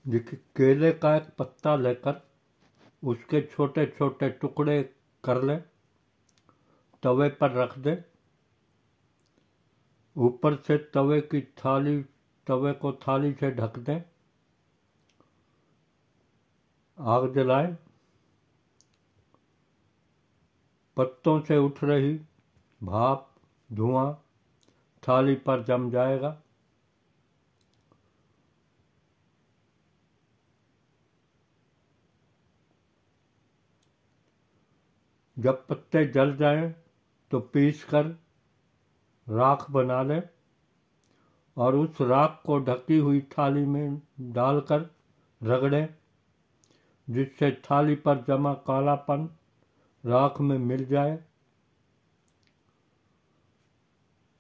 देखिए, केले का एक पत्ता लेकर उसके छोटे छोटे टुकड़े कर ले, तवे पर रख दे, ऊपर से तवे को थाली से ढक दे, आग जलाए, पत्तों से उठ रही भाप धुआं थाली पर जम जाएगा। जब पत्ते जल जाएं तो पीस कर राख बना ले और उस राख को ढकी हुई थाली में डालकर रगड़ें, जिससे थाली पर जमा कालापन राख में मिल जाए।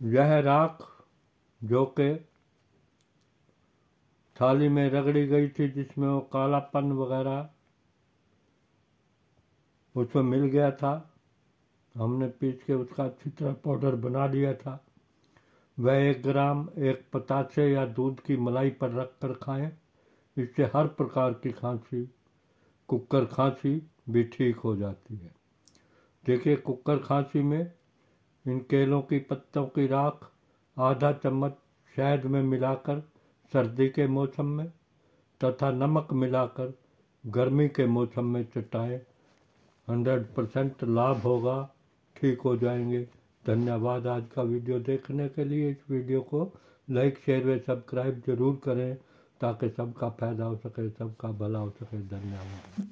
यह राख जो कि थाली में रगड़ी गई थी, जिसमें वो कालापन वगैरह उसमें मिल गया था, हमने पीस के उसका अच्छी तरह पाउडर बना लिया था, वह 1 ग्राम एक पतासे या दूध की मलाई पर रख कर खाएं। इससे हर प्रकार की खांसी, कुक्कर खांसी भी ठीक हो जाती है। देखिए, कुक्कर खांसी में इन केलों की पत्तों की राख आधा चम्मच शहद में मिलाकर सर्दी के मौसम में तथा नमक मिलाकर गर्मी के मौसम में चटाएं। 100% लाभ होगा, ठीक हो जाएंगे। धन्यवाद आज का वीडियो देखने के लिए। इस वीडियो को लाइक शेयर व सब्सक्राइब जरूर करें ताकि सबका फायदा हो सके, सबका भला हो सके। धन्यवाद।